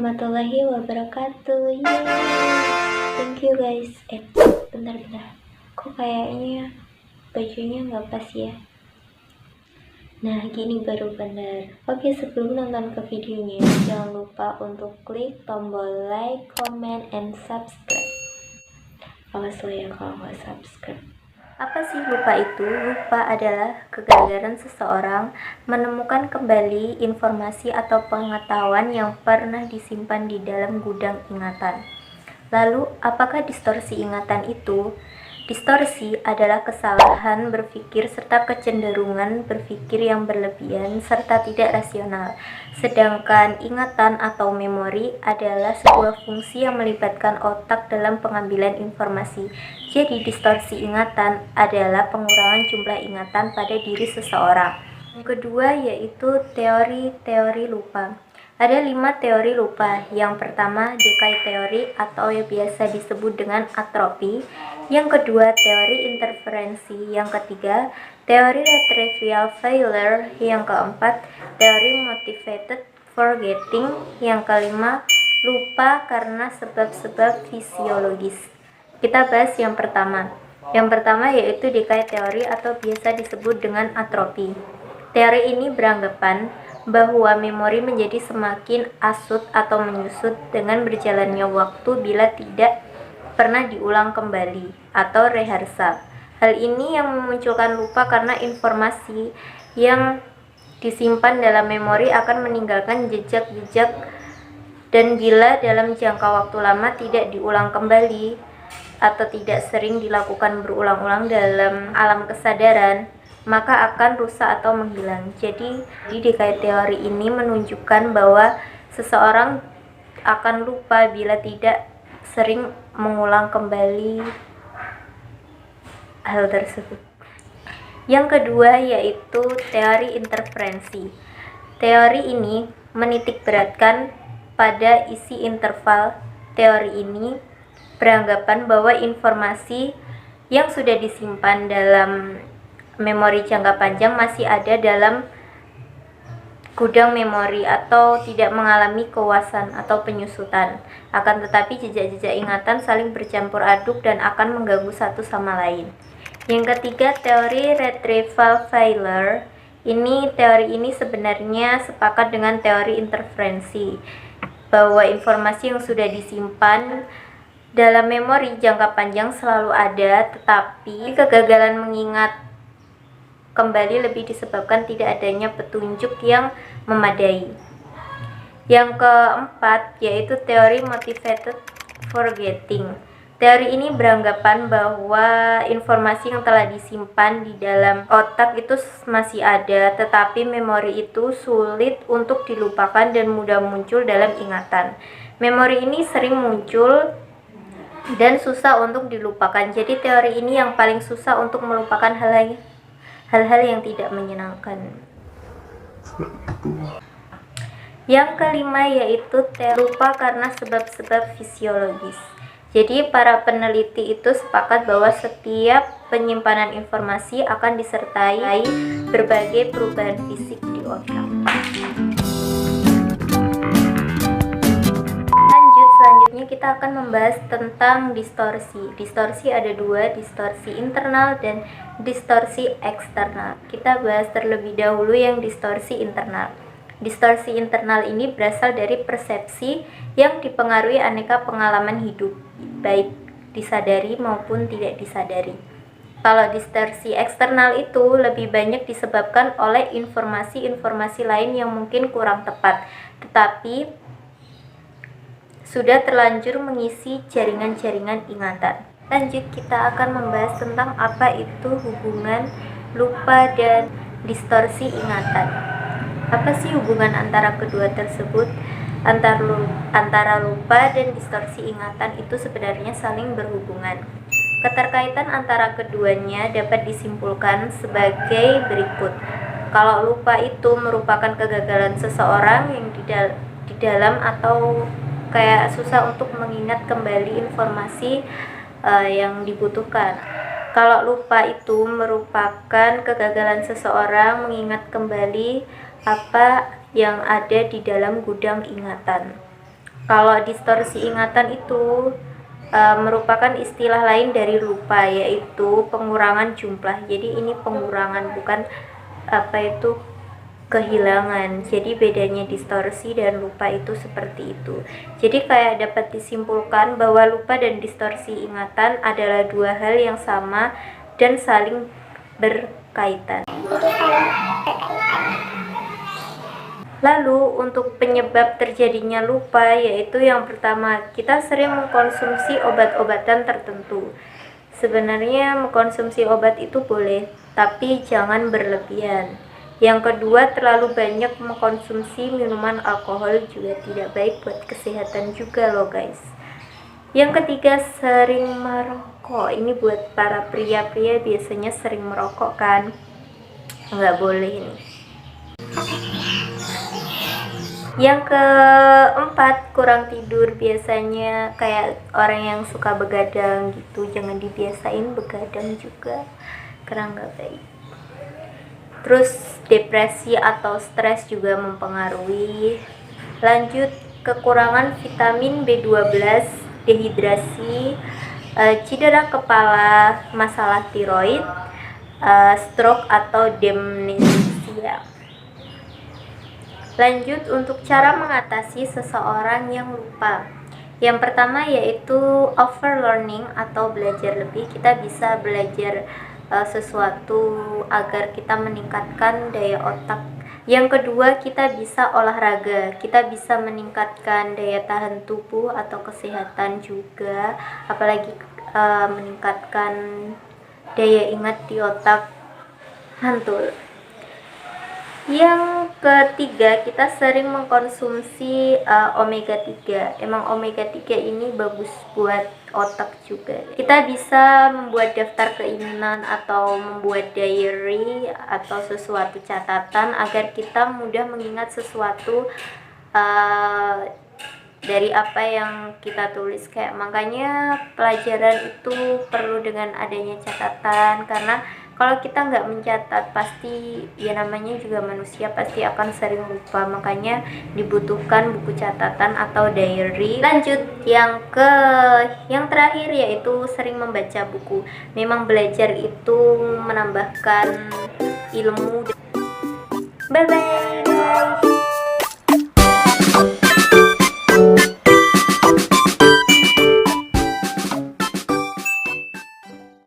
warahmatullahi wabarakatuh. Yeay. Thank you guys. Bentar. Kok kayaknya bajunya nggak pas ya? Nah, gini baru bener. Oke, sebelum nonton ke videonya, jangan lupa untuk klik tombol like, comment, and subscribe. Awas lo ya kalau nggak subscribe. Apa sih lupa itu? Lupa adalah kegagalan seseorang menemukan kembali informasi atau pengetahuan yang pernah disimpan di dalam gudang ingatan. Lalu, apakah distorsi ingatan itu? Distorsi adalah kesalahan berpikir serta kecenderungan berpikir yang berlebihan serta tidak rasional. Sedangkan ingatan atau memori adalah sebuah fungsi yang melibatkan otak dalam pengambilan informasi. Jadi, distorsi ingatan adalah pengurangan jumlah ingatan pada diri seseorang. Yang kedua yaitu teori-teori lupa. Ada 5 teori lupa. Yang pertama, decay teori atau yang biasa disebut dengan atropi. Yang kedua, teori interferensi. Yang ketiga, teori retrieval failure. Yang keempat, teori motivated forgetting. Yang kelima, lupa karena sebab-sebab fisiologis. Kita bahas yang pertama. Yang pertama yaitu decay teori atau biasa disebut dengan atropi. Teori ini beranggapan bahwa memori menjadi semakin asut atau menyusut dengan berjalannya waktu bila tidak pernah diulang kembali atau rehearsal. Hal ini yang memunculkan lupa karena informasi yang disimpan dalam memori akan meninggalkan jejak-jejak, dan bila dalam jangka waktu lama tidak diulang kembali atau tidak sering dilakukan berulang-ulang dalam alam kesadaran, maka akan rusak atau menghilang. Jadi decay teori ini menunjukkan bahwa seseorang akan lupa bila tidak sering mengulang kembali hal tersebut. Yang kedua yaitu teori interferensi. Teori ini menitik beratkan pada isi interval. Teori ini beranggapan bahwa informasi yang sudah disimpan dalam memori jangka panjang masih ada dalam gudang memori atau tidak mengalami kewasan atau penyusutan. Akan tetapi jejak-jejak ingatan saling bercampur aduk dan akan mengganggu satu sama lain. Yang ketiga, teori retrieval failure. Teori ini sebenarnya sepakat dengan teori interferensi, bahwa informasi yang sudah disimpan dalam memori jangka panjang selalu ada, tetapi kegagalan mengingat kembali lebih disebabkan tidak adanya petunjuk yang memadai. Yang keempat yaitu teori motivated forgetting. Teori ini beranggapan bahwa informasi yang telah disimpan di dalam otak itu masih ada, tetapi memori itu sulit untuk dilupakan dan mudah muncul dalam ingatan. Memori ini sering muncul dan susah untuk dilupakan. Jadi teori ini yang paling susah untuk melupakan hal-hal yang tidak menyenangkan. Yang kelima yaitu lupa karena sebab-sebab fisiologis. Jadi para peneliti itu sepakat bahwa setiap penyimpanan informasi akan disertai berbagai perubahan fisik di otak. Selanjutnya kita akan membahas tentang distorsi. Distorsi ada 2, distorsi internal dan distorsi eksternal. Kita bahas terlebih dahulu yang distorsi internal. Distorsi internal ini berasal dari persepsi yang dipengaruhi aneka pengalaman hidup, baik disadari maupun tidak disadari. Kalau distorsi eksternal itu lebih banyak disebabkan oleh informasi-informasi lain yang mungkin kurang tepat, tetapi sudah terlanjur mengisi jaringan-jaringan ingatan. Lanjut, kita akan membahas tentang apa itu hubungan lupa dan distorsi ingatan. Apa sih hubungan antara kedua tersebut? Antara lupa dan distorsi ingatan itu sebenarnya saling berhubungan. Keterkaitan antara keduanya dapat disimpulkan sebagai berikut. Kalau lupa itu merupakan kegagalan seseorang yang di dalam atau kayak susah untuk mengingat kembali informasi yang dibutuhkan. Kalau lupa itu merupakan kegagalan seseorang mengingat kembali apa yang ada di dalam gudang ingatan. Kalau distorsi ingatan itu merupakan istilah lain dari lupa, yaitu pengurangan jumlah. Jadi ini pengurangan, bukan kehilangan. Jadi bedanya distorsi dan lupa itu seperti itu. Jadi kayak dapat disimpulkan bahwa lupa dan distorsi ingatan adalah dua hal yang sama dan saling berkaitan. Lalu untuk penyebab terjadinya lupa, yaitu yang pertama, kita sering mengkonsumsi obat-obatan tertentu. Sebenarnya mengkonsumsi obat itu boleh, tapi jangan berlebihan. Yang kedua, terlalu banyak mengkonsumsi minuman alkohol juga tidak baik buat kesehatan juga loh guys. Yang ketiga, sering merokok. Ini buat para pria-pria biasanya sering merokok kan, nggak boleh ini. Yang keempat, kurang tidur. Biasanya kayak orang yang suka begadang gitu, jangan dibiasain begadang juga karena nggak baik. Terus depresi atau stres juga mempengaruhi. Lanjut, kekurangan vitamin B12, dehidrasi, cedera kepala, masalah tiroid, stroke atau demensia. Lanjut, untuk cara mengatasi seseorang yang lupa. Yang pertama yaitu overlearning atau belajar lebih. Kita bisa belajar sesuatu agar kita meningkatkan daya otak. Yang kedua, kita bisa olahraga. Kita bisa meningkatkan daya tahan tubuh atau kesehatan juga, apalagi meningkatkan daya ingat di otak. Mantul. Yang ketiga, kita sering mengkonsumsi omega 3. Emang omega 3 ini bagus buat otak juga. Kita bisa membuat daftar keinginan atau membuat diary atau sesuatu catatan agar kita mudah mengingat sesuatu dari apa yang kita tulis. Kayak makanya pelajaran itu perlu dengan adanya catatan, karena kalau kita nggak mencatat, pasti ya namanya juga manusia, pasti akan sering lupa. Makanya dibutuhkan buku catatan atau diary. Lanjut, yang terakhir yaitu sering membaca buku. Memang belajar itu menambahkan ilmu. Bye bye.